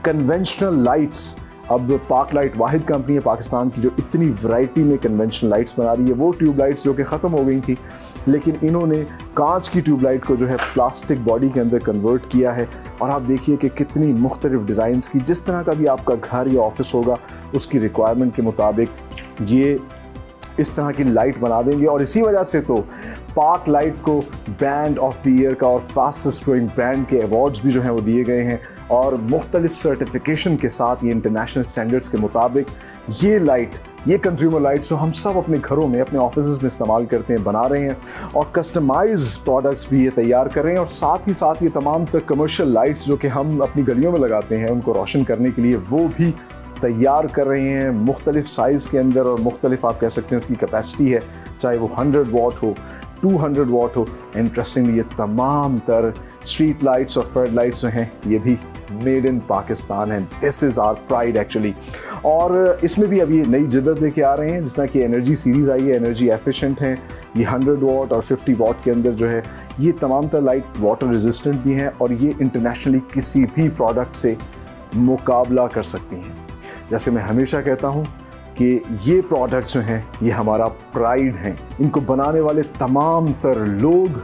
कन्वेंशनल लाइट्स, अब पार्कलाइट वाहिद कंपनी है पाकिस्तान की जो इतनी वैरायटी में कन्वेंशनल लाइट्स बना रही है। वो ट्यूबलाइट्स जो कि ख़त्म हो गई थी लेकिन इन्होंने कांच की ट्यूबलाइट को जो है प्लास्टिक बॉडी के अंदर कन्वर्ट किया है। और आप देखिए कि कितनी मुख्तलिफ डिज़ाइंस की, जिस तरह का भी आपका घर या ऑफिस होगा उसकी रिक्वायरमेंट के मुताबिक ये इस तरह की लाइट बना देंगे। और इसी वजह से तो पार्कलाइट को ब्रांड ऑफ द ईयर का और फास्टेस्ट ग्रोइंग ब्रांड के अवार्ड्स भी जो हैं वो दिए गए हैं। और मुख्तलिफ सर्टिफिकेशन के साथ ये इंटरनेशनल स्टैंडर्ड्स के मुताबिक ये लाइट, ये कंज्यूमर लाइट्स जो हम सब अपने घरों में, अपने ऑफिस में इस्तेमाल करते हैं, बना रहे हैं। और कस्टमाइज प्रोडक्ट्स भी ये तैयार कर रहे हैं। और साथ ही साथ ये तमाम तर कमर्शियल लाइट्स जो कि हम अपनी गलियों में लगाते हैं उनको रोशन करने के लिए वो भी तैयार कर रहे हैं मुख्तलिफ साइज़ के अंदर। और मुख्तलिफ आप कह सकते हैं उसकी कैपेसिटी है, चाहे वो 100 वाट हो, 200 वाट हो। इंटरेस्टिंगली ये तमाम तर स्ट्रीट लाइट्स और फ्लड लाइट्स जो हैं ये भी मेड इन पाकिस्तान है। This is our pride actually. और इसमें भी अभी नई जद्दत लेके आ रहे हैं, जिस तरह की एनर्जी सीरीज़ आई है, एनर्जी एफिशिएंट है। ये 100 वाट और 50 वाट के अंदर जो है ये तमाम तर लाइट वाटर रेजिस्टेंट भी हैं और ये इंटरनेशनली किसी भी प्रोडक्ट से मुकाबला कर सकती हैं। जैसे मैं हमेशा कहता हूँ कि ये प्रोडक्ट्स जो हैं ये हमारा प्राइड हैं, इनको बनाने वाले तमाम तर लोग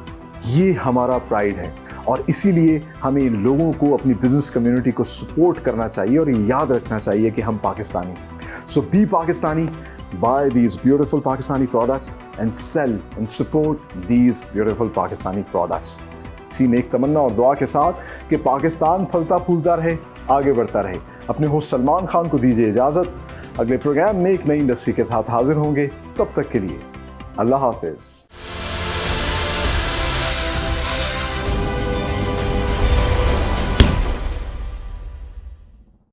ये हमारा प्राइड है। और इसीलिए हमें इन लोगों को, अपनी बिजनेस कम्युनिटी को सपोर्ट करना चाहिए और ये याद रखना चाहिए कि हम पाकिस्तानी हैं। So be Pakistani, buy these beautiful Pakistani products and sell and support these beautiful Pakistani products। इसी नेक तमन्ना और दुआ के साथ कि पाकिस्तान फलता फूलता रहे, आगे बढ़ता रहे। अपने होस्ट सलमान खान को दीजिए इजाज़त। अगले प्रोग्राम में एक नई इंडस्ट्री के साथ हाजिर होंगे, तब तक के लिए अल्लाह हाफिज़।